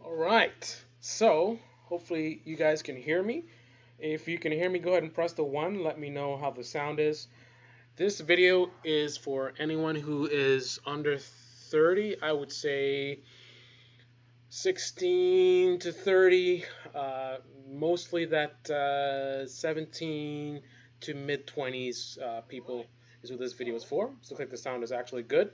All right. So hopefully you guys can hear me. If you can hear me, go ahead and press the one. Let me know how the sound is. This video is for anyone who is under 30. I would say 16 to 30. Mostly that 17 to mid 20s people is what this video is for. So I think the sound is actually good.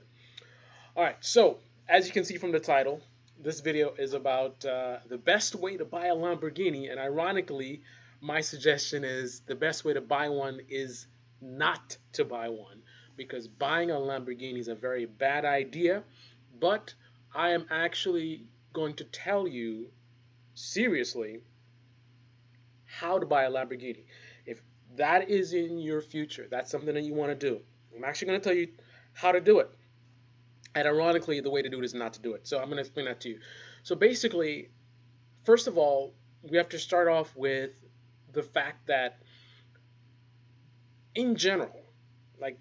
All right, so as you can see from the title, this video is about the best way to buy a Lamborghini, and ironically, my suggestion is the best way to buy one is not to buy one because buying a Lamborghini is a very bad idea. But I am actually going to tell you seriously how to buy a Lamborghini. If that is in your future, that's something that you want to do. I'm actually going to tell you how to do it. And ironically, the way to do it is not to do it. So I'm going to explain that to you. So basically, first of all, we have to start off with the fact that in general, like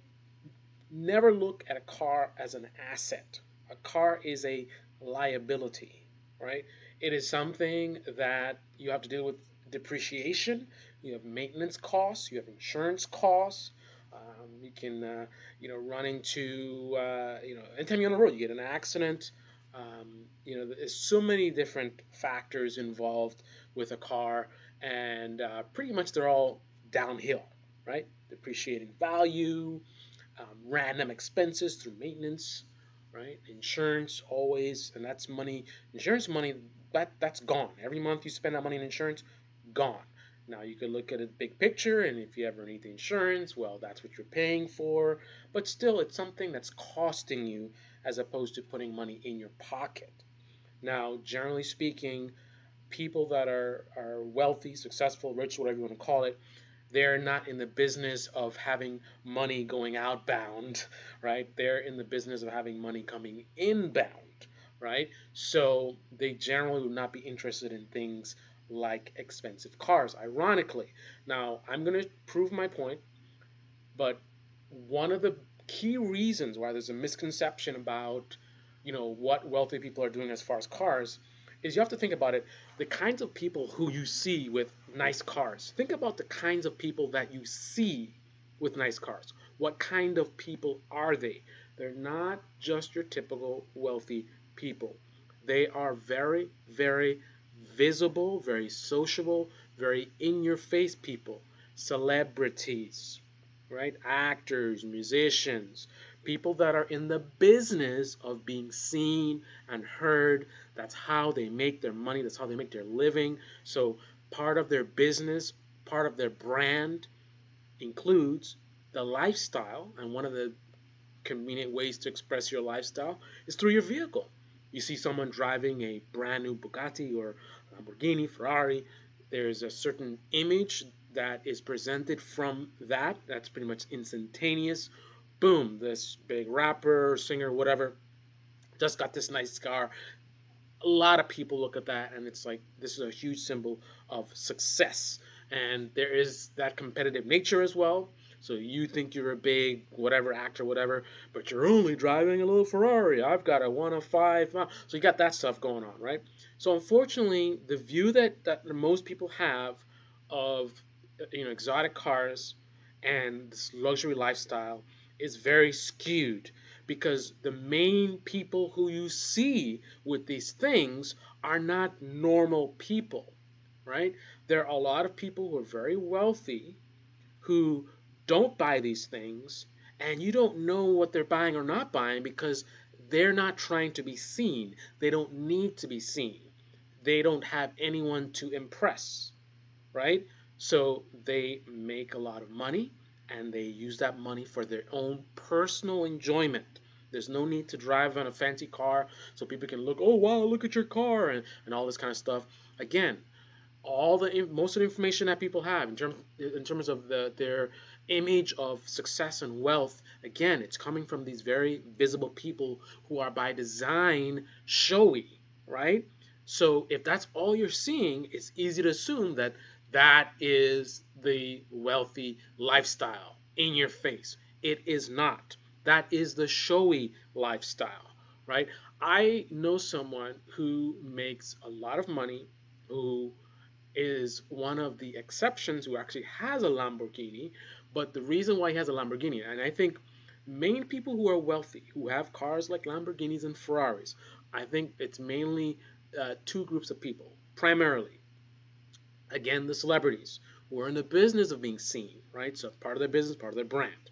never look at a car as an asset. A car is a liability, right? It is something that you have to deal with depreciation, you have maintenance costs, you have insurance costs. You can, run into, anytime you're on the road, you get an accident. There's so many different factors involved with a car, and pretty much they're all downhill, right? Depreciating value, random expenses through maintenance, right? Insurance always, and that's money. Insurance money that's gone. Every month you spend that money in insurance, gone. Now you could look at it big picture, and if you ever need the insurance, well, that's what you're paying for. But still, it's something that's costing you as opposed to putting money in your pocket. Now, generally speaking, people that are wealthy, successful, rich, whatever you want to call it, they're not in the business of having money going outbound, right? They're in the business of having money coming inbound, right? So they generally would not be interested in things like expensive cars, ironically. Now, I'm going to prove my point, but one of the key reasons why there's a misconception about, what wealthy people are doing as far as cars is you have to think about it. The kinds of people who you see with nice cars. Think about the kinds of people that you see with nice cars. What kind of people are they? They're not just your typical wealthy people. They are very, very visible, very sociable, very in your face people. Celebrities, right? Actors, musicians, people that are in the business of being seen and heard. That's how they make their money, that's how they make their living. So, part of their business, part of their brand includes the lifestyle, and one of the convenient ways to express your lifestyle is through your vehicle. You see someone driving a brand new Bugatti or Lamborghini, Ferrari, there's a certain image that is presented from that. That's pretty much instantaneous. Boom, this big rapper, singer, whatever, just got this nice car. A lot of people look at that and it's like this is a huge symbol of success. And there is that competitive nature as well. So you think you're a big whatever actor, whatever, but you're only driving a little Ferrari. I've got a one of five. So you got that stuff going on, right? So unfortunately, the view that most people have of exotic cars and this luxury lifestyle is very skewed because the main people who you see with these things are not normal people, right? There are a lot of people who are very wealthy who don't buy these things, and you don't know what they're buying or not buying because they're not trying to be seen. They don't need to be seen. They don't have anyone to impress, right? So they make a lot of money and they use that money for their own personal enjoyment. There's no need to drive on a fancy car so people can look, oh wow, look at your car and all this kind of stuff. Again, most of the information that people have in terms of their image of success and wealth, again, it's coming from these very visible people who are by design showy, right? So if that's all you're seeing, it's easy to assume that that is the wealthy lifestyle in your face. It is not. That is the showy lifestyle, right? I know someone who makes a lot of money, who is one of the exceptions who actually has a Lamborghini. But the reason why he has a Lamborghini, and I think main people who are wealthy, who have cars like Lamborghinis and Ferraris, I think it's mainly two groups of people. Primarily, again, the celebrities who are in the business of being seen, right? So part of their business, part of their brand.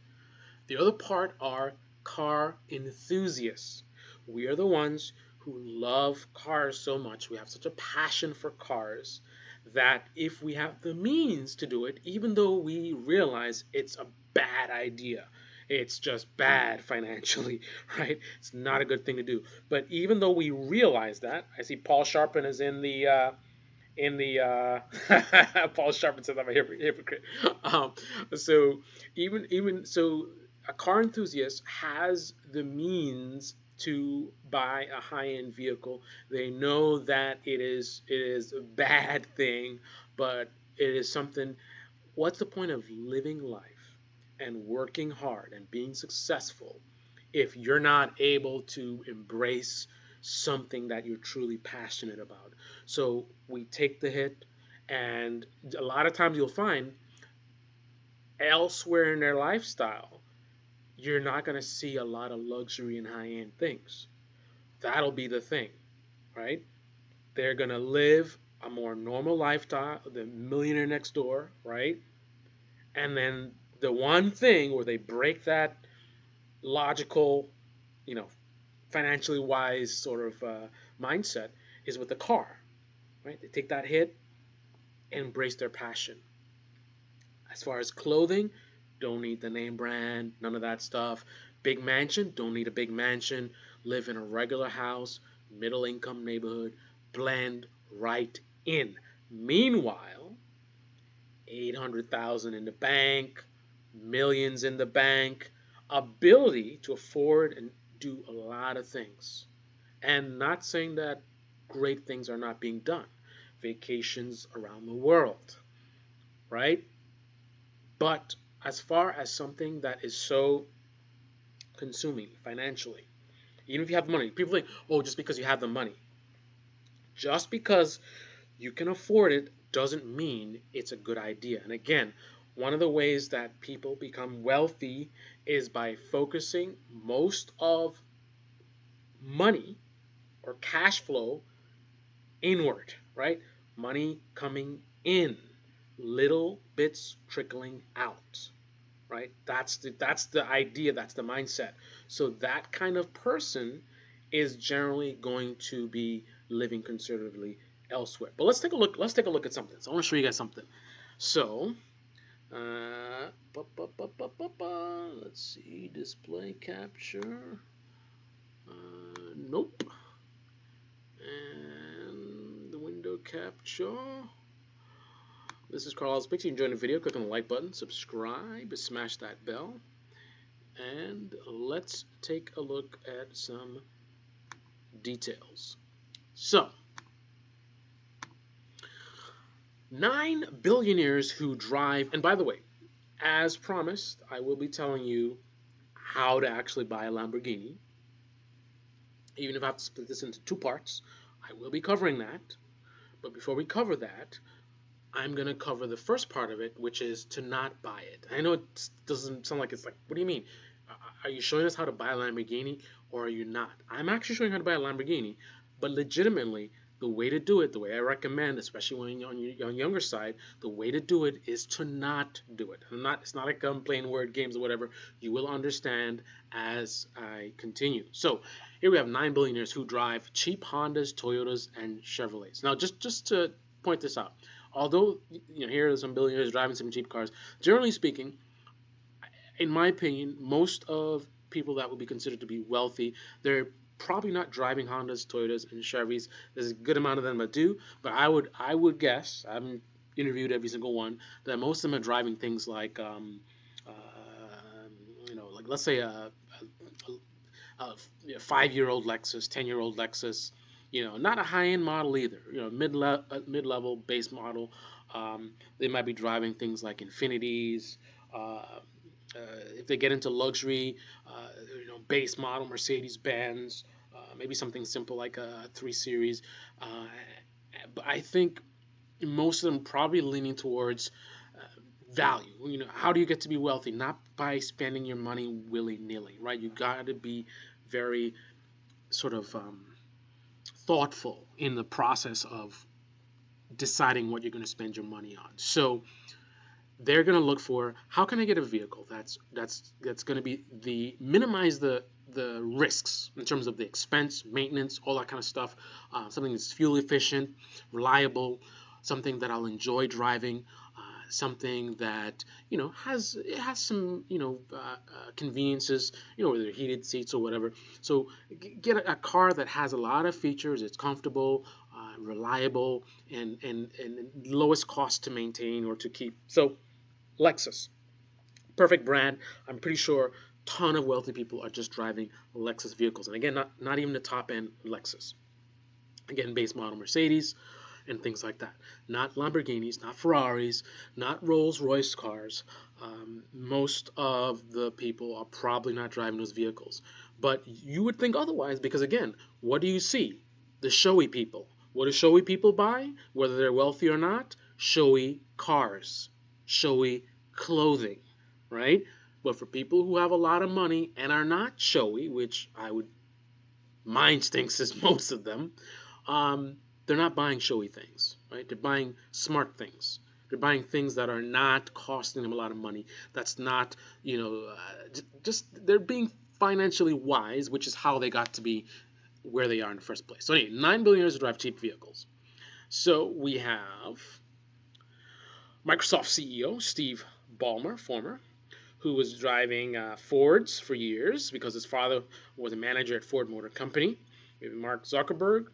The other part are car enthusiasts. We are the ones who love cars so much. We have such a passion for cars that if we have the means to do it, even though we realize it's a bad idea, it's just bad financially, right? It's not a good thing to do. But even though we realize that, I see Paul Sharpen is in the Paul Sharpen said I'm a hypocrite. Um, so even so, a car enthusiast has the means to buy a high-end vehicle. They know that it is a bad thing, but it is something. What's the point of living life and working hard and being successful if you're not able to embrace something that you're truly passionate about? So we take the hit, and a lot of times you'll find elsewhere in their lifestyle, you're not going to see a lot of luxury and high end things. That'll be the thing, right? They're going to live a more normal lifestyle, the millionaire next door, right? And then the one thing where they break that logical, you know, financially wise sort of mindset is with the car, right? They take that hit and embrace their passion. As far as clothing, don't need the name brand, none of that stuff. Big mansion, don't need a big mansion. Live in a regular house, middle income neighborhood, blend right in. Meanwhile, 800,000 in the bank, millions in the bank, ability to afford and do a lot of things. And not saying that great things are not being done. Vacations around the world, right? But as far as something that is so consuming financially, even if you have the money, people think, oh, just because you have the money, just because you can afford it doesn't mean it's a good idea. And again, one of the ways that people become wealthy is by focusing most of money or cash flow inward, right? Money coming in, little bits trickling out, right? That's the idea, that's the mindset. So that kind of person is generally going to be living conservatively elsewhere. But let's take a look. Let's take a look at something. So I want to show you guys something. So, let's see, display capture. Nope. And the window capture. This is Carlos Pix. You enjoyed the video, click on the like button, subscribe, smash that bell, and let's take a look at some details. So, 9 billionaires who drive, and by the way, as promised, I will be telling you how to actually buy a Lamborghini. Even if I have to split this into two parts, I will be covering that. But before we cover that, I'm going to cover the first part of it, which is to not buy it. I know it doesn't sound like, it's like, what do you mean? Are you showing us how to buy a Lamborghini or are you not? I'm actually showing how to buy a Lamborghini, but legitimately, the way to do it, the way I recommend, especially when you're on your younger side, the way to do it is to not do it. It's not like I'm playing word games or whatever. You will understand as I continue. So here we have 9 billionaires who drive cheap Hondas, Toyotas, and Chevrolets. Now, just to point this out, although here are some billionaires driving some cheap cars, generally speaking, in my opinion, most of people that would be considered to be wealthy, they're probably not driving Hondas, Toyotas, and Chevys. There's a good amount of them that do, but I would guess, I haven't interviewed every single one, that most of them are driving things like like let's say a 5-year-old Lexus, 10-year-old Lexus, not a high-end model either, mid-level base model. They might be driving things like Infinities. If they get into luxury, base model Mercedes Benz, maybe something simple like a 3 Series. Uh, but I think most of them probably leaning towards value. How do you get to be wealthy? Not by spending your money willy nilly, right? You got to be very sort of thoughtful in the process of deciding what you're going to spend your money on. So they're going to look for, how can I get a vehicle that's going to be the minimize the risks in terms of the expense, maintenance, all that kind of stuff. Something that's fuel efficient, reliable, something that I'll enjoy driving, something that has some conveniences, whether heated seats or whatever. So get a car that has a lot of features. It's comfortable, reliable, and lowest cost to maintain or to keep. So Lexus, perfect brand. I'm pretty sure a ton of wealthy people are just driving Lexus vehicles, and again, not even the top end Lexus. Again, base model Mercedes and things like that. Not Lamborghinis, not Ferraris, not Rolls Royce cars. Most of the people are probably not driving those vehicles. But you would think otherwise because, again, what do you see? The showy people. What do showy people buy? Whether they're wealthy or not? Showy cars, showy clothing, right? But for people who have a lot of money and are not showy, which mine stinks is most of them, um, they're not buying showy things, right? They're buying smart things. They're buying things that are not costing them a lot of money. That's not, just they're being financially wise, which is how they got to be where they are in the first place. So anyway, 9 billionaires drive cheap vehicles. So we have Microsoft CEO Steve Ballmer, former, who was driving Fords for years because his father was a manager at Ford Motor Company. Maybe Mark Zuckerberg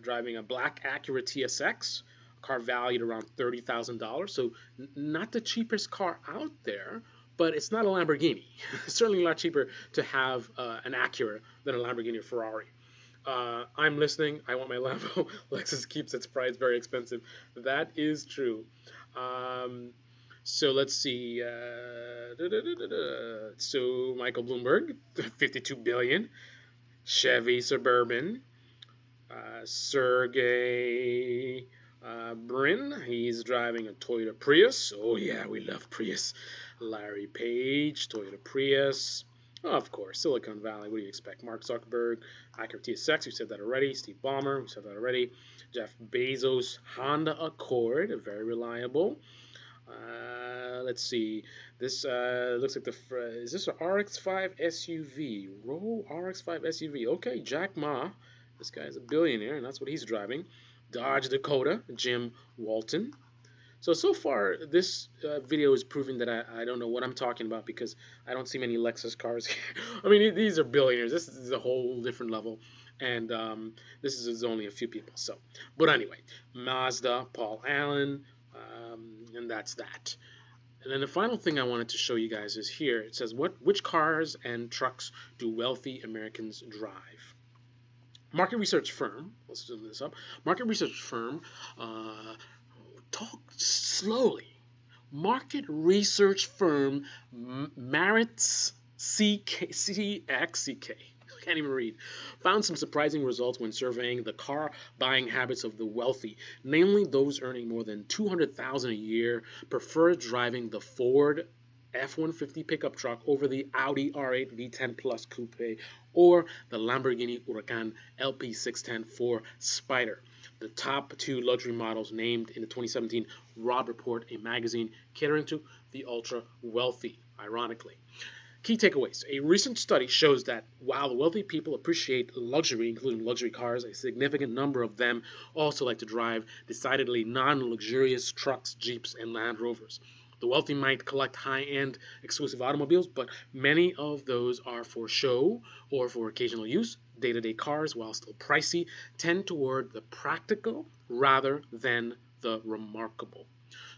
driving a black Acura TSX, a car valued around $30,000. So not the cheapest car out there, but it's not a Lamborghini. It's certainly a lot cheaper to have an Acura than a Lamborghini or Ferrari. I'm listening. I want my Lambo. Lexus keeps its price very expensive. That is true. Um, so let's see. So Michael Bloomberg, 52 billion. Chevy Suburban. Sergey Brin, he's driving a Toyota Prius. Oh yeah, we love Prius. Larry Page, Toyota Prius. Oh, of course, Silicon Valley. What do you expect? Mark Zuckerberg, Acura TSX. We said that already. Steve Ballmer. We said that already. Jeff Bezos, Honda Accord, very reliable. Let's see. This looks like is this an RX-5 SUV? Roll RX-5 SUV. Okay, Jack Ma. This guy's a billionaire, and that's what he's driving. Dodge Dakota, Jim Walton. So far, this video is proving that I don't know what I'm talking about because I don't see many Lexus cars here. I mean, these are billionaires. This is a whole different level. And this is only a few people. But anyway, Mazda, Paul Allen, and that's that. And then the final thing I wanted to show you guys is here. It says, which cars and trucks do wealthy Americans drive? Market research firm, let's zoom this up. Market research firm, talk slowly. Market research firm Maritz CK, can't even read, found some surprising results when surveying the car buying habits of the wealthy, namely those earning more than $200,000 a year prefer driving the Ford F-150 pickup truck over the Audi R8 V10 Plus Coupe or the Lamborghini Huracan LP610 4 Spider, the top two luxury models named in the 2017 Robb Report, a magazine catering to the ultra wealthy, ironically. Key takeaways. A recent study shows that while wealthy people appreciate luxury, including luxury cars, a significant number of them also like to drive decidedly non-luxurious trucks, Jeeps, and Land Rovers. The wealthy might collect high-end exclusive automobiles, but many of those are for show or for occasional use. Day-to-day cars, while still pricey, tend toward the practical rather than the remarkable.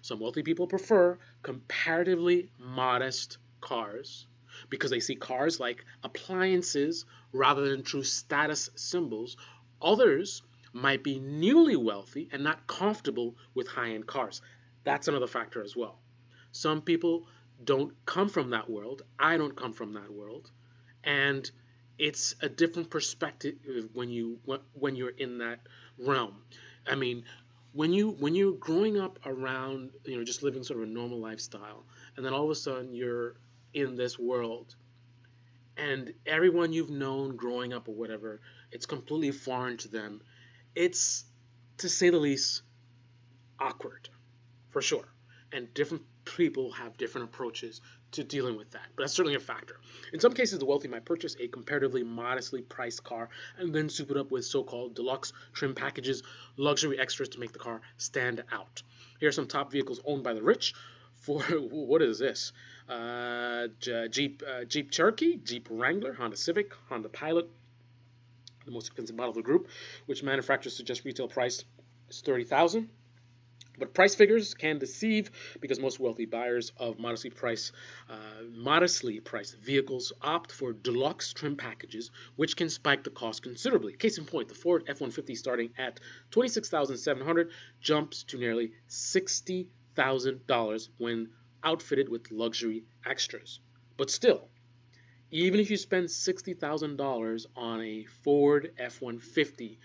Some wealthy people prefer comparatively modest cars because they see cars like appliances rather than true status symbols. Others might be newly wealthy and not comfortable with high-end cars. That's another factor as well. Some people don't come from that world. I don't come from that world. And it's a different perspective when you're in that realm. I mean, when you're growing up around, just living sort of a normal lifestyle, and then all of a sudden you're in this world, and everyone you've known growing up or whatever, it's completely foreign to them. It's, to say the least, awkward, for sure. And different people have different approaches to dealing with that. But that's certainly a factor. In some cases, the wealthy might purchase a comparatively modestly priced car and then soup it up with so called deluxe trim packages, luxury extras to make the car stand out. Here are some top vehicles owned by the rich. For what is this? Jeep Cherokee, Jeep Wrangler, Honda Civic, Honda Pilot, the most expensive model of the group, which manufacturers suggest retail price is 30,000. But price figures can deceive because most wealthy buyers of modestly priced vehicles opt for deluxe trim packages, which can spike the cost considerably. Case in point, the Ford F-150 starting at $26,700 jumps to nearly $60,000 when outfitted with luxury extras. But still, even if you spend $60,000 on a Ford F-150,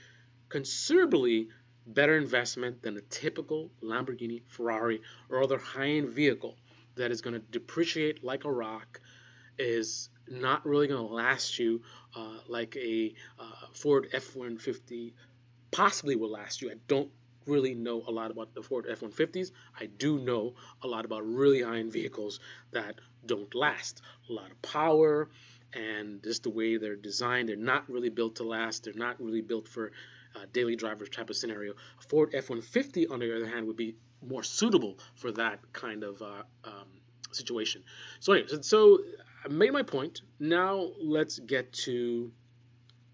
considerably better investment than a typical Lamborghini, Ferrari, or other high-end vehicle that is going to depreciate like a rock, is not really going to last you like a Ford F-150 possibly will last you. I don't really know a lot about the Ford F-150s. I do know a lot about really high-end vehicles that don't last. A lot of power, and just the way they're designed, they're not really built to last. They're not really built for daily driver type of scenario. A Ford F-150, on the other hand, would be more suitable for that kind of situation. So, anyway, so I made my point. Now let's get to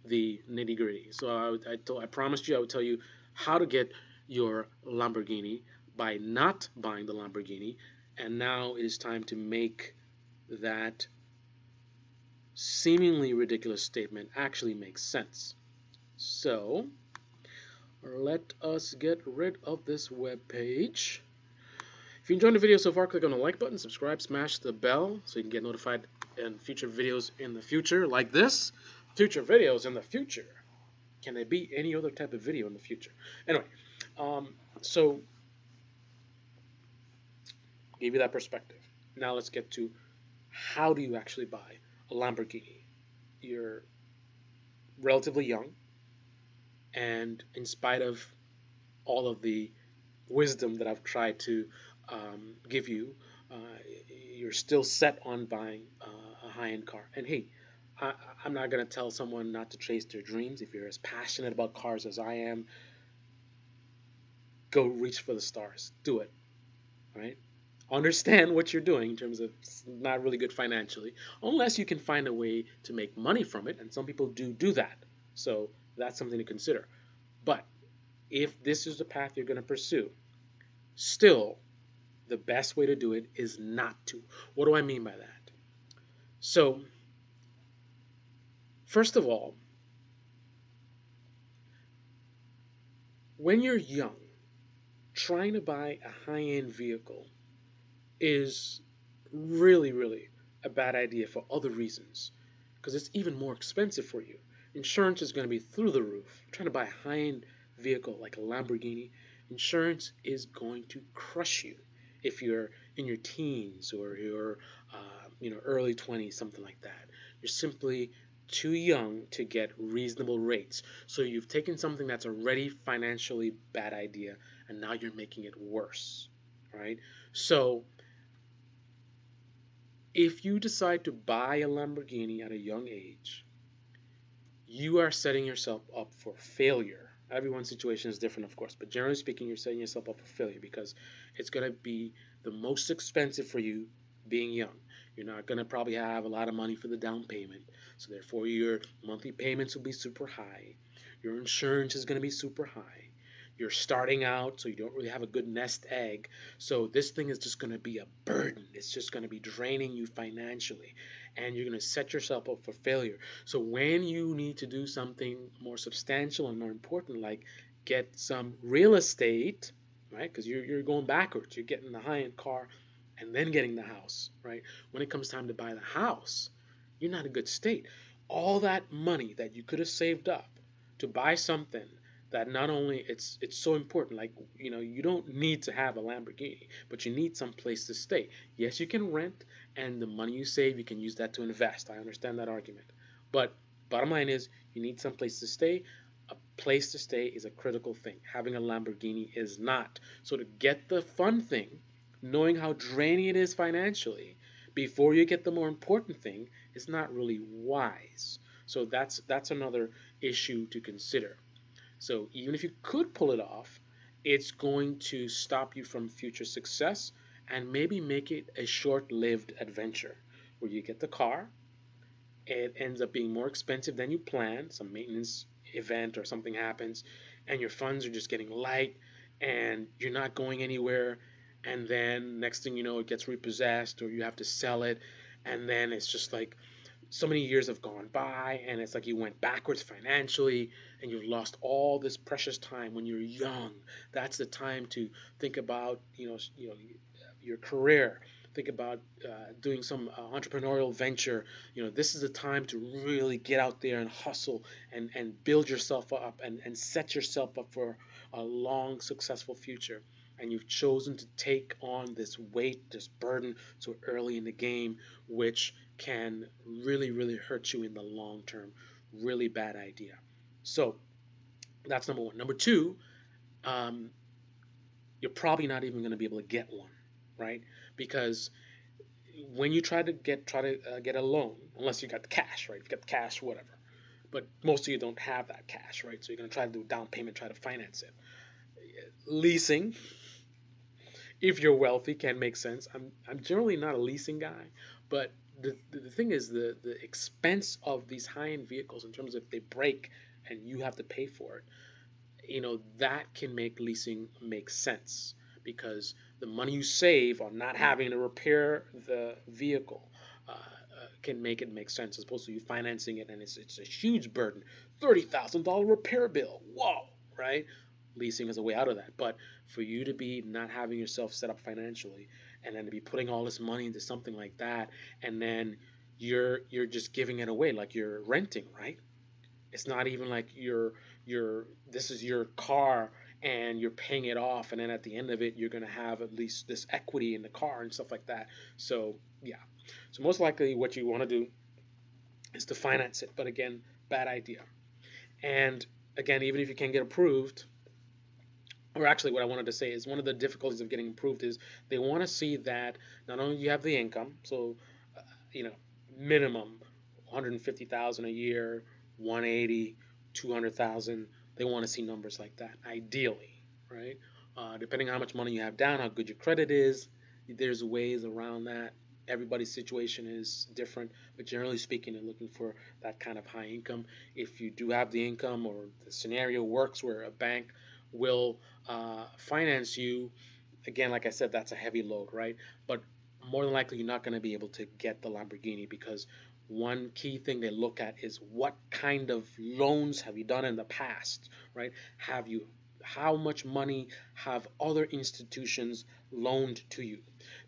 the nitty gritty. So I promised you I would tell you how to get your Lamborghini by not buying the Lamborghini, and now it is time to make that seemingly ridiculous statement actually make sense. So let us get rid of this web page. If you enjoyed the video so far, click on the like button, subscribe, smash the bell so you can get notified in future videos in the future like this. Future videos in the future. Can there be any other type of video in the future? Anyway, so give you that perspective. Now let's get to how do you actually buy a Lamborghini? You're relatively young, and in spite of all of the wisdom that I've tried to give you, uh, you're still set on buying a high-end car. And hey, I, I'm not going to tell someone not to chase their dreams. If you're as passionate about cars as I am, go reach for the stars. Do it, right? Understand what you're doing in terms of it's not really good financially, unless you can find a way to make money from it. And some people do that. So that's something to consider. But if this is the path you're going to pursue, still, the best way to do it is not to. What do I mean by that? So, first of all, when you're young, trying to buy a high-end vehicle is really, really a bad idea for other reasons because it's even more expensive for you. Insurance is going to be through the roof. You're trying to buy a high-end vehicle like a Lamborghini, insurance is going to crush you if you're in your teens or your early 20s, something like that. You're simply too young to get reasonable rates. So you've taken something that's already financially bad idea and now you're making it worse, right? So if you decide to buy a Lamborghini at a young age, you are setting yourself up for failure. Everyone's situation is different, of course, but generally speaking, you're setting yourself up for failure because it's going to be the most expensive for you being young. You're not going to probably have a lot of money for the down payment, so therefore your monthly payments will be super high. Your insurance is going to be super high. You're starting out, so you don't really have a good nest egg. So this thing is just going to be a burden. It's just going to be draining you financially, and you're going to set yourself up for failure. So when you need to do something more substantial and more important, like get some real estate, right? Because you're going backwards. You're getting the high-end car and then getting the house, right? When it comes time to buy the house, you're not in a good state. all that money that you could have saved up to buy something that not only it's so important, like, you don't need to have a Lamborghini, but you need some place to stay. Yes, you can rent, and the money you save you can use that to invest. I understand that argument, but bottom line is you need some place to stay. A place to stay is a critical thing. Having a Lamborghini is not. So to get the fun thing, knowing how draining it is financially before you get the more important thing, is not really wise. So that's another issue to consider. So even if you could pull it off, it's going to stop you from future success and maybe make it a short-lived adventure where you get the car, it ends up being more expensive than you planned, some maintenance event or something happens, and your funds are just getting light and you're not going anywhere. And then next thing you know, it gets repossessed or you have to sell it. And then it's just like so many years have gone by and it's like you went backwards financially and you've lost all this precious time when you're young. That's the time to think about, your career. Think about doing some entrepreneurial venture. This is the time to really get out there and hustle and build yourself up and set yourself up for a long, successful future. And you've chosen to take on this weight, this burden so early in the game, which can really, really hurt you in the long term. Really bad idea. So that's number one. Number two, um, you're probably not even going to be able to get one, right? Because when you try to get a loan, unless you got the cash, right? If you got the cash, whatever. But most of you don't have that cash, right? So you're going to try to do a down payment, try to finance it. Leasing, if you're wealthy, can make sense. I'm generally not a leasing guy, but the thing is the expense of these high end vehicles in terms of if they break and you have to pay for it, that can make leasing make sense because the money you save on not having to repair the vehicle can make it make sense as opposed to you financing it and it's a huge burden. $30,000 repair bill. Whoa, right? Leasing is a way out of that. But for you to be not having yourself set up financially and then to be putting all this money into something like that and then you're just giving it away like you're renting, right? It's not even like you're this is your car and you're paying it off and then at the end of it you're going to have at least this equity in the car and stuff like that. So, yeah. So most likely what you want to do is to finance it, but again, bad idea. And again, even if you can get approved, or actually what I wanted to say is one of the difficulties of getting approved is they want to see that not only you have the income, so uh, you know, minimum 150,000 a year, 180, 200,000. They want to see numbers like that, ideally, right? Depending on how much money you have down, how good your credit is, there's ways around that. Everybody's situation is different, but generally speaking, they're looking for that kind of high income. If you do have the income, or the scenario works where a bank will finance you, again, like I said, that's a heavy load, right? But more than likely, you're not going to be able to get the Lamborghini because one key thing they look at is what kind of loans have you done in the past, right? Have you, how much money have other institutions loaned to you?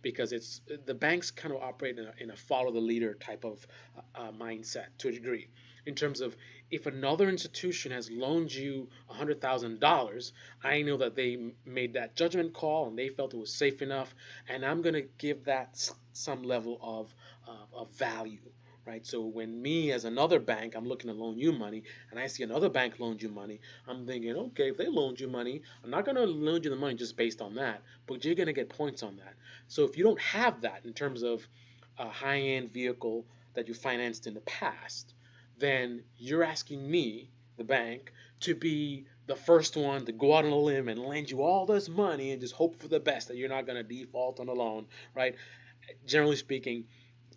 Because it's the banks kind of operate in a follow the leader type of mindset to a degree, in terms of if another institution has loaned you $100,000, I know that they made that judgment call and they felt it was safe enough, and I'm going to give that some level of value. Right, so when me as another bank, I'm looking to loan you money, and I see another bank loaned you money, I'm thinking, okay, if they loaned you money, I'm not going to loan you the money just based on that, but you're going to get points on that. So if you don't have that in terms of a high-end vehicle that you financed in the past, then you're asking me, the bank, to be the first one to go out on a limb and lend you all this money and just hope for the best that you're not going to default on a loan, right? Generally speaking,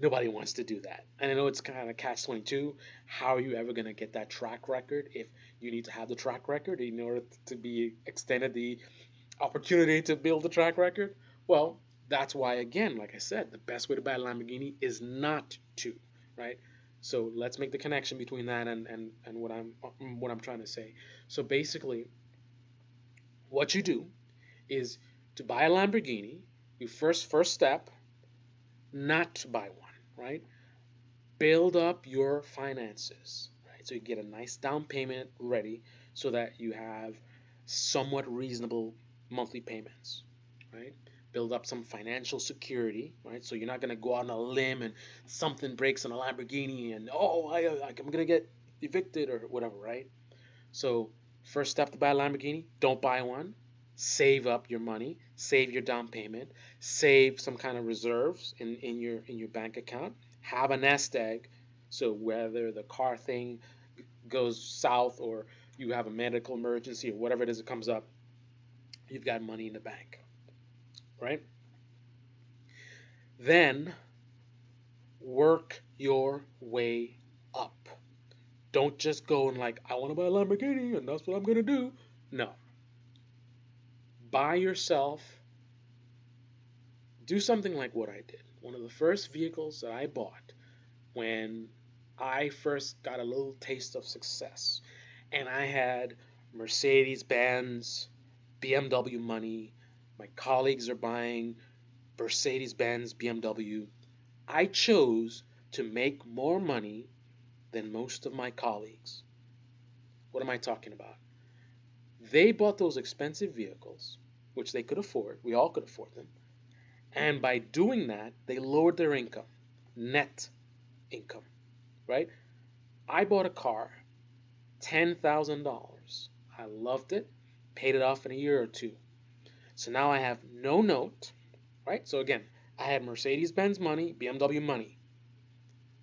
nobody wants to do that. And I know it's kind of catch 22. How are you ever going to get that track record if you need to have the track record in order to be extended the opportunity to build a track record? Well, that's why, again, like I said, the best way to buy a Lamborghini is not to, right? So let's make the connection between that and what I'm trying to say. So basically, what you do is to buy a Lamborghini, you first step, not to buy one, right? Build up your finances, right? So you get a nice down payment ready so that you have somewhat reasonable monthly payments, right? Build up some financial security, right? So you're not going to go out on a limb and something breaks on a Lamborghini and, oh, I'm going to get evicted or whatever, right? So, first step to buy a Lamborghini, don't buy one. Save up your money, save your down payment, save some kind of reserves in your bank account. Have a nest egg, so whether the car thing goes south or you have a medical emergency or whatever it is that comes up, you've got money in the bank, right? Then work your way up. Don't just go and like, I want to buy a Lamborghini and that's what I'm gonna do. No, buy yourself, do something like what I did. One of the first vehicles that I bought when I first got a little taste of success, and I had Mercedes Benz, BMW money, my colleagues are buying Mercedes Benz, BMW. I chose to make more money than most of my colleagues. What am I talking about? They bought those expensive vehicles, which they could afford. We all could afford them. And by doing that, they lowered their income, net income, right? I bought a car, $10,000. I loved it, paid it off in a year or two. So now I have no note, right? So again, I had Mercedes Benz money, BMW money.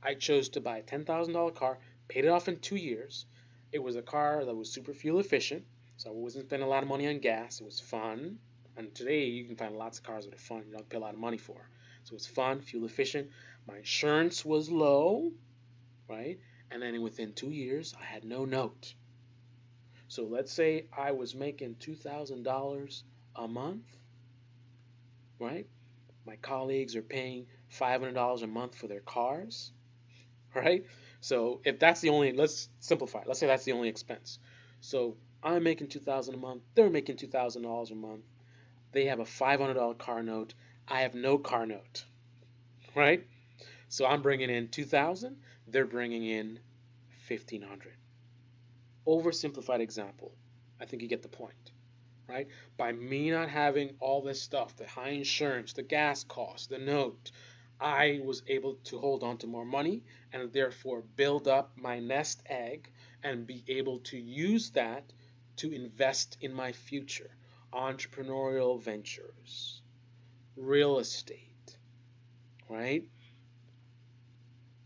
I chose to buy a $10,000 car, paid it off in 2 years. It was a car that was super fuel efficient, so I wasn't spending a lot of money on gas. It was fun. And today you can find lots of cars that are fun, you don't pay a lot of money for. So it's fun, fuel efficient. My insurance was low, right? And then within 2 years, I had no note. So let's say I was making $2,000 a month, right? My colleagues are paying $500 a month for their cars, right? So if that's the only, let's simplify. Let's say that's the only expense. So I'm making 2,000 a month. They're making $2,000 a month. They have a $500 car note. I have no car note, right? So I'm bringing in 2,000. They're bringing in 1,500. Oversimplified example. I think you get the point, right? By me not having all this stuff, the high insurance, the gas cost, the note, I was able to hold on to more money and therefore build up my nest egg and be able to use that to invest in my future. Entrepreneurial ventures, real estate, right?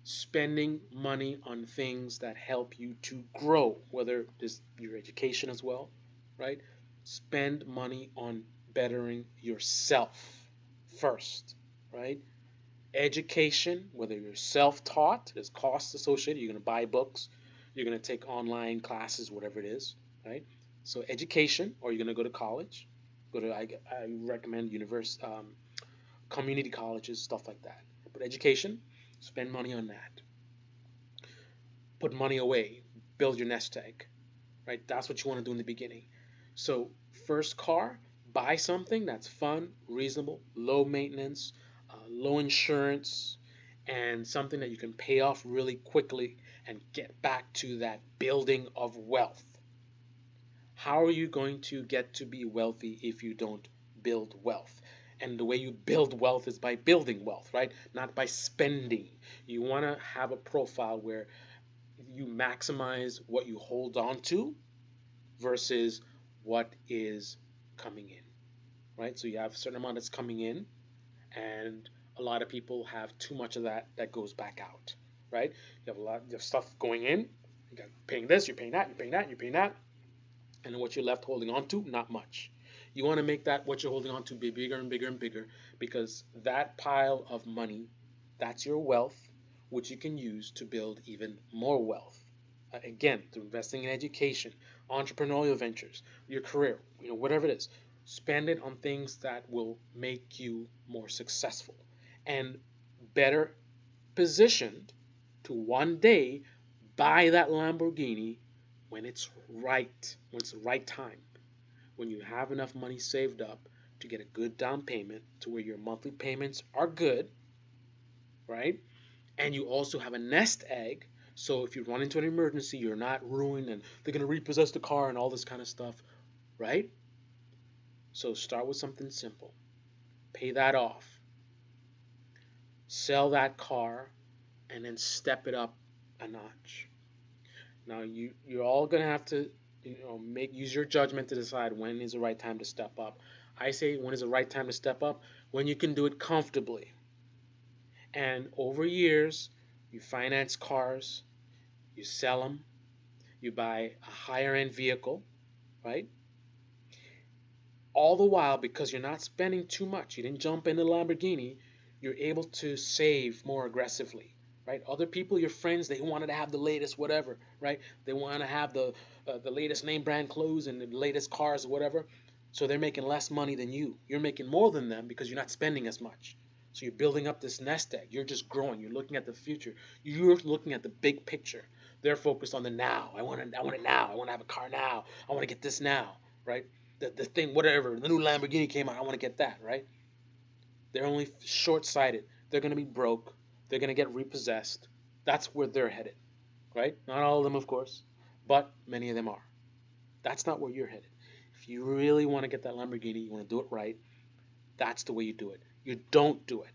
Spending money on things that help you to grow, whether it's your education as well, right? Spend money on bettering yourself first, right? Education, whether you're self taught, there's costs associated. You're going to buy books, you're going to take online classes, whatever it is, right? So, education, or you're going to go to college. I recommend community colleges, stuff like that. But education, spend money on that. Put money away, build your nest egg, right? That's what you want to do in the beginning. So, first car, buy something that's fun, reasonable, low maintenance, low insurance, and something that you can pay off really quickly and get back to that building of wealth. How are you going to get to be wealthy if you don't build wealth? And the way you build wealth is by building wealth, right? Not by spending. You want to have a profile where you maximize what you hold on to versus what is coming in, right? So you have a certain amount that's coming in, and a lot of people have too much of that that goes back out, right? You have stuff going in, you got paying this, you're paying that, you're paying that, you're paying that, and what you're left holding on to, not much. You want to make that what you're holding on to be bigger and bigger and bigger because that pile of money, that's your wealth, which you can use to build even more wealth. Again, through investing in education, entrepreneurial ventures, your career, whatever it is, spend it on things that will make you more successful and better positioned to one day buy that Lamborghini when it's the right time, when you have enough money saved up to get a good down payment to where your monthly payments are good, right? and you also have a nest egg. So if you run into an emergency, you're not ruined and they're going to repossess the car and all this kind of stuff, right? So start with something simple. Pay that off. Sell that car and then step it up a notch. Now you're all going to have to make use your judgment to decide when is the right time to step up. I say when is the right time to step up? When you can do it comfortably. And over years, you finance cars, you sell them, you buy a higher end vehicle, right? All the while, because you're not spending too much, you didn't jump into Lamborghini, you're able to save more aggressively, right? Other people, your friends, they wanted to have the latest whatever, right? They want to have the latest name brand clothes and the latest cars or whatever. So they're making less money than you. You're making more than them because you're not spending as much. So you're building up this nest egg. You're just growing. You're looking at the future. You're looking at the big picture. They're focused on the now. I want it now. I want to have a car now. I want to get this now, right? The thing, whatever, the new Lamborghini came out. I want to get that, right? They're only short sighted. They're going to be broke. They're going to get repossessed. That's where they're headed, right? Not all of them, of course, but many of them are. That's not where you're headed. If you really want to get that Lamborghini, you want to do it right, that's the way you do it. You don't do it,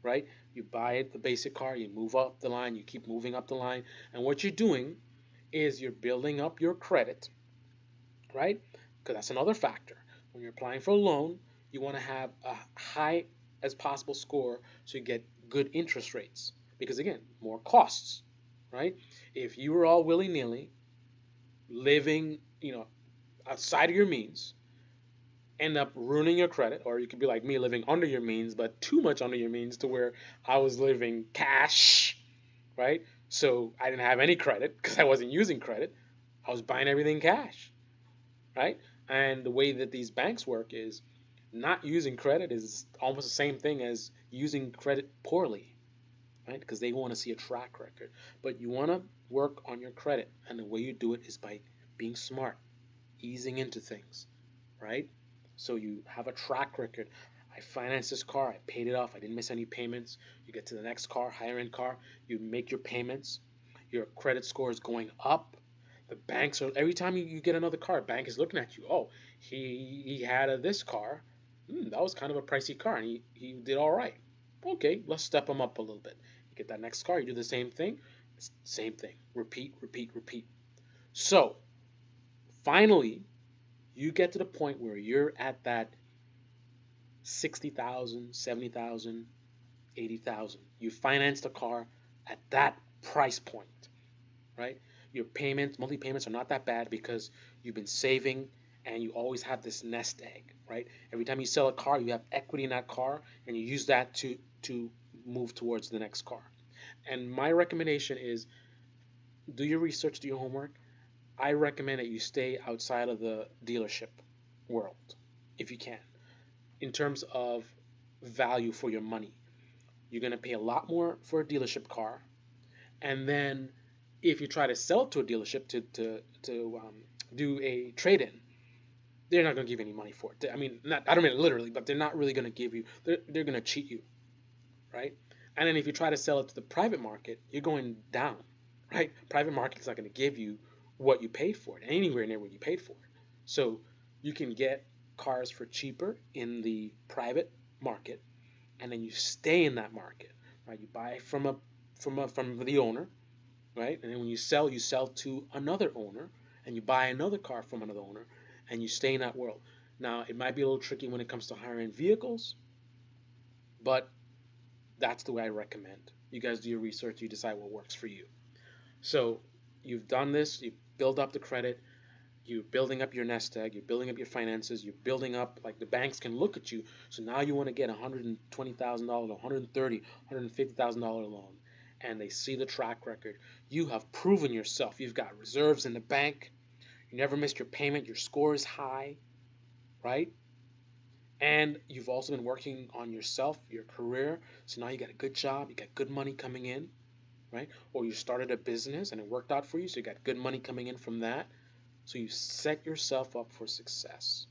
right? You buy it, the basic car, you move up the line, you keep moving up the line, and what you're doing is you're building up your credit, right? Because that's another factor. When you're applying for a loan, you want to have a high as possible score so you get good interest rates. Because again, more costs, right? If you were all willy nilly, living, outside of your means, end up ruining your credit, or you could be like me, living under your means, but too much under your means to where I was living cash, right? So I didn't have any credit because I wasn't using credit. I was buying everything cash, right? And the way that these banks work is not using credit is almost the same thing as using credit poorly, right? Because they want to see a track record. But you want to work on your credit, and the way you do it is by being smart, easing into things, right? So you have a track record. I financed this car, I paid it off, I didn't miss any payments. You get to the next car, higher end car, you make your payments, your credit score is going up. The banks are every time you get another car, bank is looking at you. Oh, he had this car. That was kind of a pricey car, and he did all right. Okay, let's step him up a little bit. You get that next car, you do the same thing, same thing, repeat, repeat, repeat. So finally, you get to the point where you're at that 60,000, 70,000, 80,000. You financed a car at that price point, right? Your payments, monthly payments are not that bad because you've been saving and you always have this nest egg, right? Every time you sell a car, you have equity in that car and you use that to move towards the next car. And my recommendation is do your research, do your homework. I recommend that you stay outside of the dealership world if you can. In terms of value for your money, you're going to pay a lot more for a dealership car, and then if you try to sell it to a dealership to do a trade-in, they're not going to give you any money for it. I mean, not I don't mean literally, but they're not really going to give you. They're going to cheat you, right? And then if you try to sell it to the private market, you're going down, right? Private market's not going to give you what you paid for it, anywhere near what you paid for it. So you can get cars for cheaper in the private market, and then you stay in that market, right? You buy from the owner, right? And then when you sell to another owner, and you buy another car from another owner, and you stay in that world. Now it might be a little tricky when it comes to higher end vehicles, but that's the way I recommend. You guys do your research, you decide what works for you. So you've done this, you build up the credit, you're building up your nest egg, you're building up your finances, you're building up, like the banks can look at you. So now you want to get $120,000, $150,000 loan, and they see the track record. You have proven yourself. You've got reserves in the bank. You never missed your payment. Your score is high, right? And you've also been working on yourself, your career. So now you got a good job, you got good money coming in, right? Or you started a business and it worked out for you, so you got good money coming in from that. So you set yourself up for success.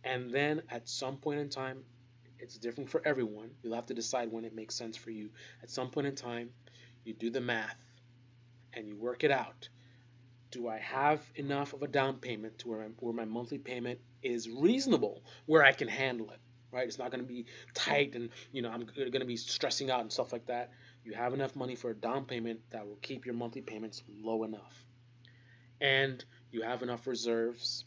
And then at some point in time, It's different for everyone. You'll have to decide when it makes sense for you. At some point in time, you do the math and you work it out. Do I have enough of a down payment to where my monthly payment is reasonable, where I can handle it, right? It's not going to be tight and, I'm going to be stressing out and stuff like that. You have enough money for a down payment that will keep your monthly payments low enough. And you have enough reserves,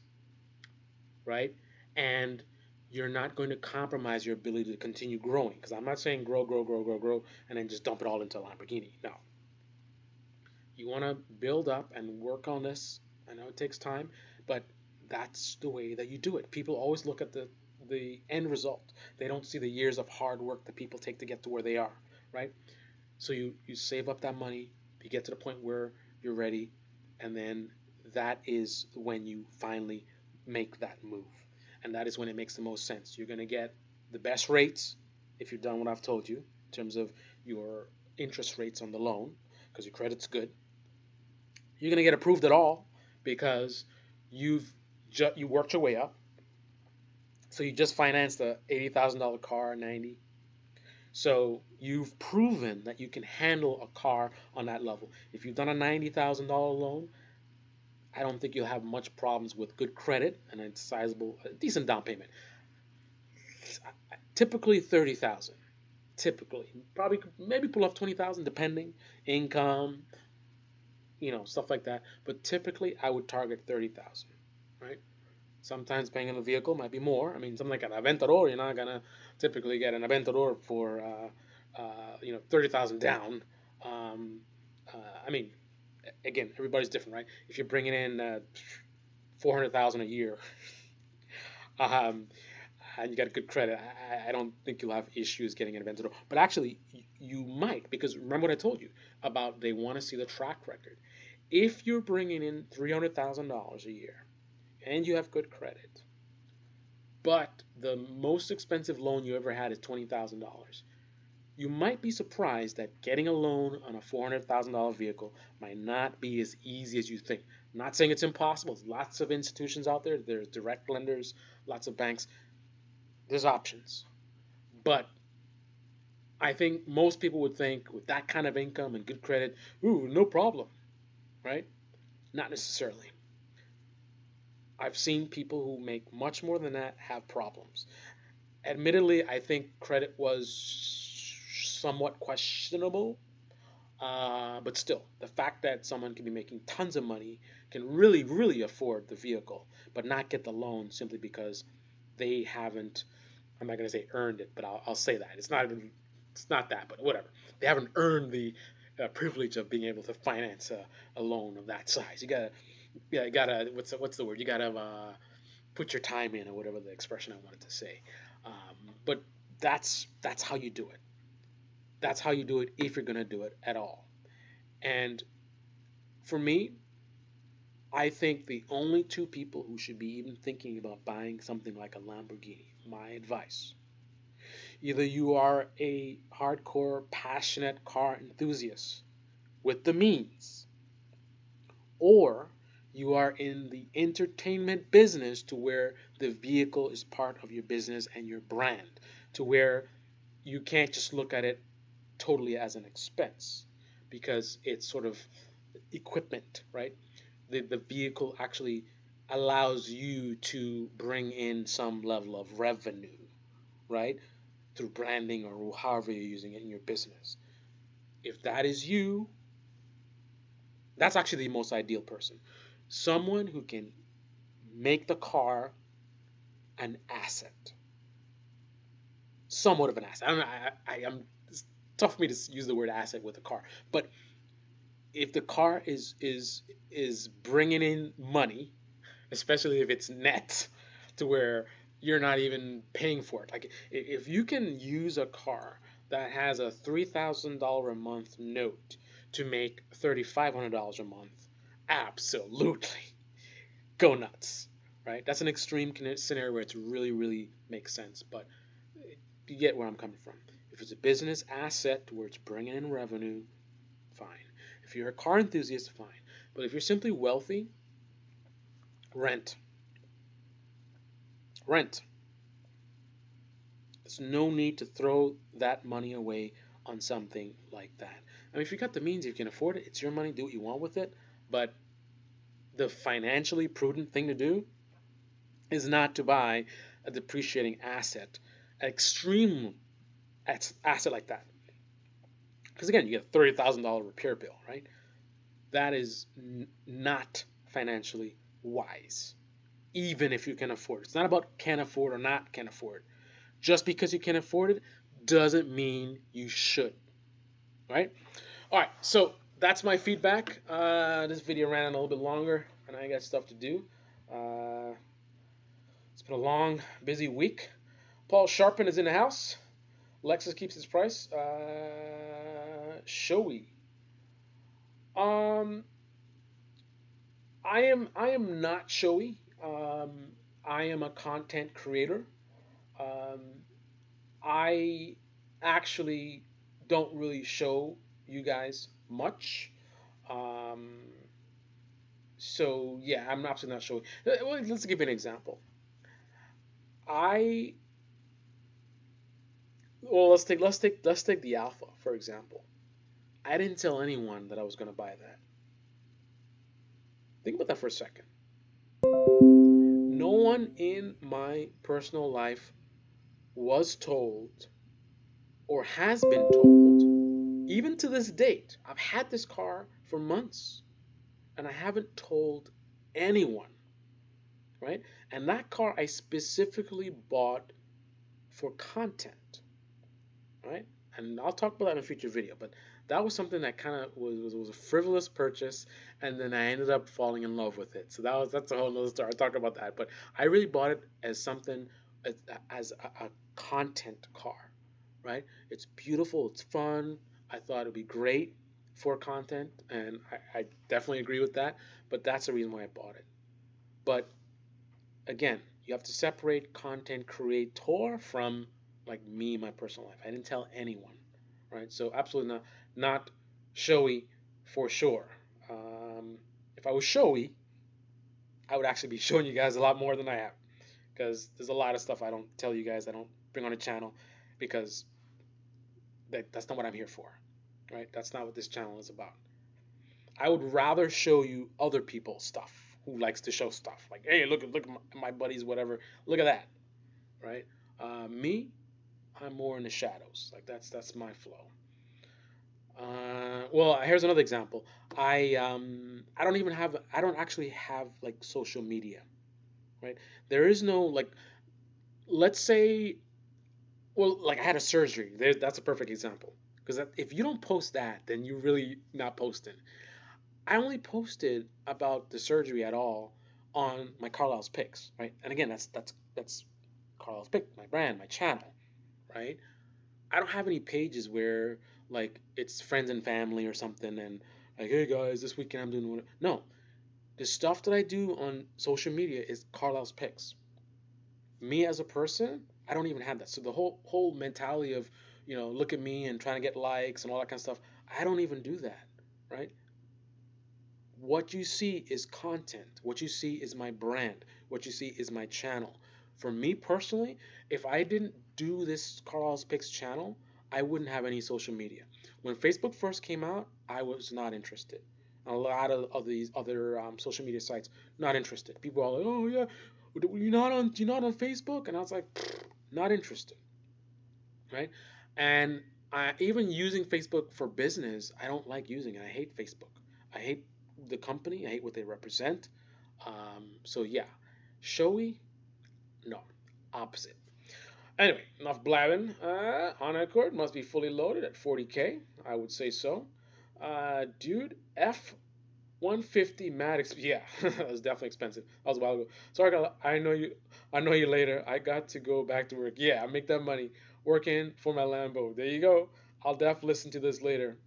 right? And you're not going to compromise your ability to continue growing. Because I'm not saying grow, grow, grow, grow, grow, and then just dump it all into a Lamborghini. No, you want to build up and work on this. I know it takes time, but that's the way that you do it. People always look at the end result. They don't see the years of hard work that people take to get to where they are, right? So you save up that money, you get to the point where you're ready, and then that is when you finally make that move. And that is when it makes the most sense. You're going to get the best rates if you've done what I've told you in terms of your interest rates on the loan because your credit's good. You're going to get approved at all because you've you worked your way up. So you just financed a $80,000 car, 90. So you've proven that you can handle a car on that level. If you've done a $90,000 loan, I don't think you'll have much problems with good credit and a sizable, a decent down payment. Typically 30,000. Typically, probably maybe pull off 20,000 depending income, stuff like that. But typically, I would target 30,000, right? Sometimes paying on a vehicle might be more. I mean, something like an Aventador, you're not gonna typically get an Aventador for 30,000 down. Um, I mean, again, everybody's different, right? If you're bringing in 400,000 a year, um, and you got good credit, I don't think you'll have issues getting an Aventador. But actually, you might because remember what I told you about they want to see the track record. If you're bringing in $300,000 a year and you have good credit, but the most expensive loan you ever had is $20,000, you might be surprised that getting a loan on a $400,000 vehicle might not be as easy as you think. I'm not saying it's impossible. There's lots of institutions out there. There's direct lenders, lots of banks. There's options. But I think most people would think with that kind of income and good credit, ooh, no problem, right? Not necessarily. I've seen people who make much more than that have problems. Admittedly, I think credit was somewhat questionable, but still, the fact that someone can be making tons of money can really, really afford the vehicle, but not get the loan simply because they haven't. I'm not going to say earned it, but I'll say that it's not that, but whatever. They haven't earned the privilege of being able to finance a loan of that size. You gotta. What's the word? You gotta put your time in, or whatever the expression I wanted to say. But that's how you do it. That's how you do it if you're gonna do it at all. And for me, I think the only two people who should be even thinking about buying something like a Lamborghini, my advice, either you are a hardcore, passionate car enthusiast with the means, or you are in the entertainment business to where the vehicle is part of your business and your brand, to where you can't just look at it totally as an expense because it's sort of equipment, right? The vehicle actually allows you to bring in some level of revenue, right? Through branding or however you're using it in your business. If that is you, that's actually the most ideal person. Someone who can make the car an asset, somewhat of an asset. I don't know. I'm it's tough for me to use the word asset with a car, but if the car is bringing in money, especially if it's net, to where you're not even paying for it. Like if you can use a car that has a $3,000 a month note to make $3,500 a month, absolutely go nuts, right? That's an extreme scenario where it really, really makes sense, but you get where I'm coming from. If it's a business asset to where it's bringing in revenue, fine. If you're a car enthusiast, fine. But if you're simply wealthy, rent. Rent. There's no need to throw that money away on something like that. I mean, if you got the means, you can afford it. It's your money. Do what you want with it. But the financially prudent thing to do is not to buy a depreciating asset, an extreme asset like that. Because again, you get a $30,000 repair bill, right? That is not financially wise, even if you can afford it. It's not about can afford or not can afford. Just because you can afford it doesn't mean you should, right? All right, so that's my feedback. This video ran a little bit longer, and I got stuff to do. Uh, it's been a long, busy week. Paul Sharpen is in the house. Lexus keeps its price. Showy. Um, I am not showy. I am a content creator. Um, I actually don't really show you guys much. Um, so yeah, I'm absolutely not showing. Well, let's give you an example. I well, let's take the Alpha for example. I didn't tell anyone that I was going to buy that. Think about that for a second. No one in my personal life was told or has been told, even to this date. I've had this car for months and I haven't told anyone, right? And that car I specifically bought for content, right? And I'll talk about that in a future video, but that was something that kind of was a frivolous purchase, and then I ended up falling in love with it. So that's a whole nother story. I'll talk about that, but I really bought it as something as a content car, right? It's beautiful, it's fun. I thought it'd be great for content, and I definitely agree with that. But that's the reason why I bought it. But again, you have to separate content creator from like me, my personal life. I didn't tell anyone, right? So absolutely not showy for sure. Um, if I was showy, I would actually be showing you guys a lot more than I have because there's a lot of stuff I don't tell you guys. I don't bring on the channel because that's not what I'm here for, right? That's not what this channel is about. I would rather show you other people's stuff who likes to show stuff. Like, hey, look at my buddies, whatever. Look at that, right? Me, I'm more in the shadows. Like that's my flow. Well, here's another example. I don't actually have like social media, right? There is no like, let's say, well, like I had a surgery. That's a perfect example. Because if you don't post that, then you're really not posting. I only posted about the surgery at all on my Carlisle's Picks, right? And again, that's Carlisle's Pick, my brand, my channel, right? I don't have any pages where like it's friends and family or something and like, hey guys, this weekend I'm doing what? No, the stuff that I do on social media is Carlisle's Picks. Me as a person, I don't even have that. So the whole mentality of look at me and trying to get likes and all that kind of stuff, I don't even do that, right? What you see is content. What you see is my brand. What you see is my channel. For me personally, if I didn't do this Carl's Picks channel, I wouldn't have any social media. When Facebook first came out, I was not interested. A lot of these other social media sites, not interested. People are like, "Oh yeah, you're not on Facebook," and I was like, "Not interested." Right? And even using Facebook for business, I don't like using it. I hate Facebook. I hate the company. I hate what they represent. So yeah, showy, no, opposite. Anyway, enough blabbing. Honor Accord must be fully loaded at 40K. I would say so. Dude, F-150 Maddox. Yeah, that was definitely expensive. That was a while ago. Sorry, I know you. I know you later. I got to go back to work. Yeah, I make that money working for my Lambo. There you go. I'll definitely listen to this later.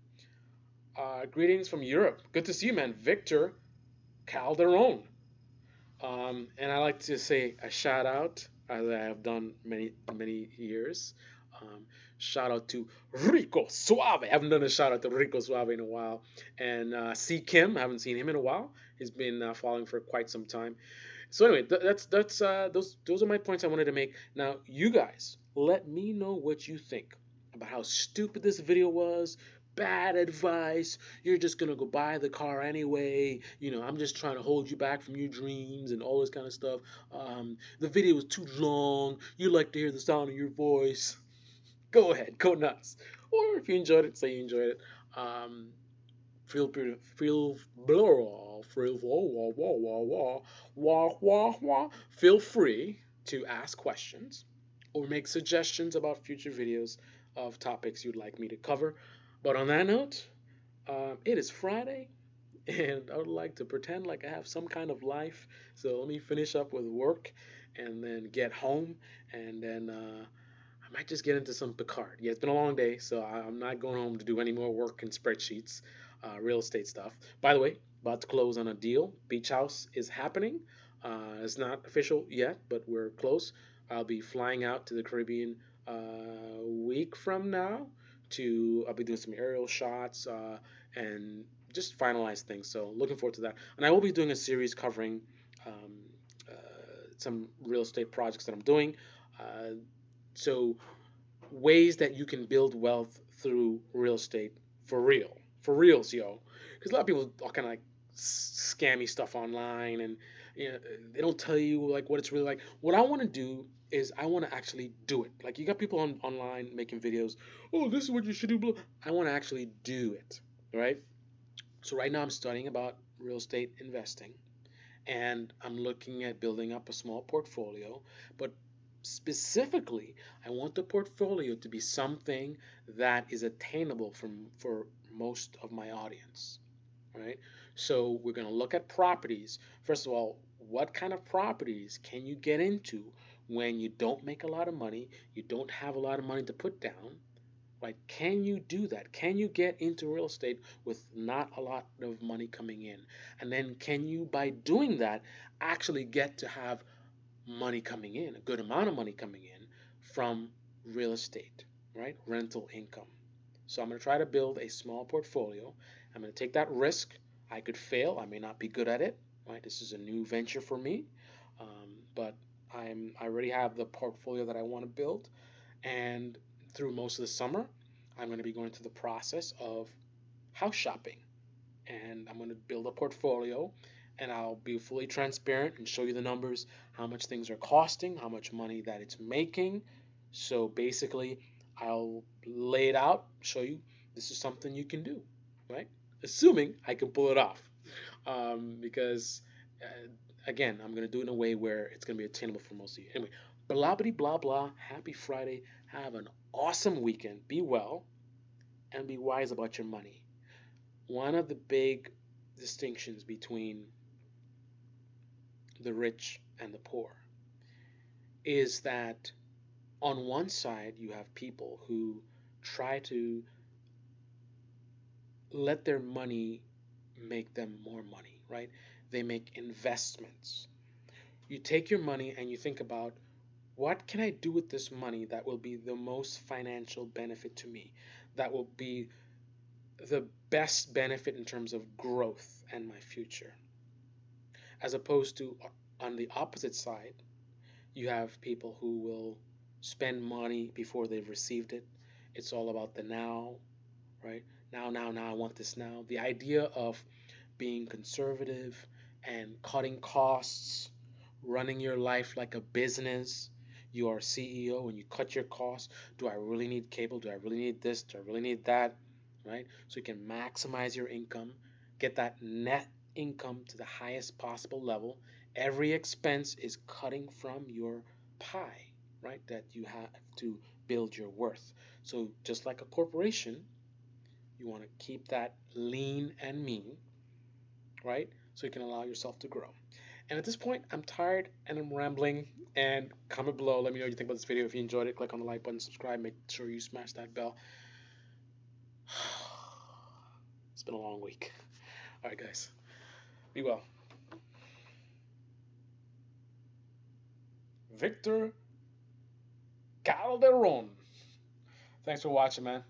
Greetings from Europe. Good to see you, man. Victor Calderon. And I like to say a shout out, as I have done many years. Um, Shout out to Rico Suave. I haven't done a shout out to Rico Suave in a while. And C Kim, I haven't seen him in a while. He's been following for quite some time. So anyway, that's those are my points I wanted to make. Now, you guys, let me know what you think about how stupid this video was. Bad advice. You're just gonna go buy the car anyway. I'm just trying to hold you back from your dreams and all this kind of stuff. The video was too long. You like to hear the sound of your voice. Go ahead, go nuts. Or if you enjoyed it, say you enjoyed it. Um, feel free to ask questions or make suggestions about future videos of topics you'd like me to cover. But on that note, it is Friday, and I would like to pretend like I have some kind of life. So let me finish up with work and then get home, and then I might just get into some Picard. Yeah, it's been a long day, so I'm not going home to do any more work in spreadsheets, real estate stuff. By the way, about to close on a deal. Beach House is happening. It's not official yet, but we're close. I'll be flying out to the Caribbean a week from now. I'll be doing some aerial shots and just finalize things. So looking forward to that. And I will be doing a series covering um, uh, some real estate projects that I'm doing. Uh, so ways that you can build wealth through real estate for real, for reals, yo. Because a lot of people are kind of like scammy stuff online, and they don't tell you like what it's really like. What I want to do is I want to actually do it. Like you got people online making videos. Oh, this is what you should do. Blah. I want to actually do it, right? So right now I'm studying about real estate investing, and I'm looking at building up a small portfolio. But specifically, I want the portfolio to be something that is attainable for most of my audience, right? So we're going to look at properties. First of all, what kind of properties can you get into when you don't make a lot of money, you don't have a lot of money to put down, right? Can you do that? Can you get into real estate with not a lot of money coming in? And then can you, by doing that, actually get to have money coming in, a good amount of money coming in from real estate, right? Rental income. So I'm going to try to build a small portfolio. I'm going to take that risk. I could fail. I may not be good at it, right? This is a new venture for me, but I already have the portfolio that I want to build, and through most of the summer, I'm going to be going through the process of house shopping, and I'm going to build a portfolio, and I'll be fully transparent and show you the numbers, how much things are costing, how much money that it's making. So basically, I'll lay it out, show you this is something you can do, right? Assuming I can pull it off. Because, again, I'm going to do it in a way where it's going to be attainable for most of you. Anyway, blah, blah, blah, blah. Happy Friday. Have an awesome weekend. Be well and be wise about your money. One of the big distinctions between the rich and the poor is that on one side you have people who try to let their money make them more money, right? They make investments. You take your money and you think about, what can I do with this money that will be the most financial benefit to me? That will be the best benefit in terms of growth and my future. As opposed to on the opposite side, you have people who will spend money before they've received it. It's all about the now, right? Now, I want this now. The idea of being conservative and cutting costs, running your life like a business. You are CEO and you cut your costs. Do I really need cable? Do I really need this? Do I really need that? Right? So you can maximize your income, get that net income to the highest possible level. Every expense is cutting from your pie, right? That you have to build your worth. So just like a corporation, you want to keep that lean and mean, right? So you can allow yourself to grow. And at this point, I'm tired and I'm rambling. And comment below. Let me know what you think about this video. If you enjoyed it, click on the like button, subscribe. Make sure you smash that bell. It's been a long week. All right, guys. Be well. Victor Calderon. Thanks for watching, man.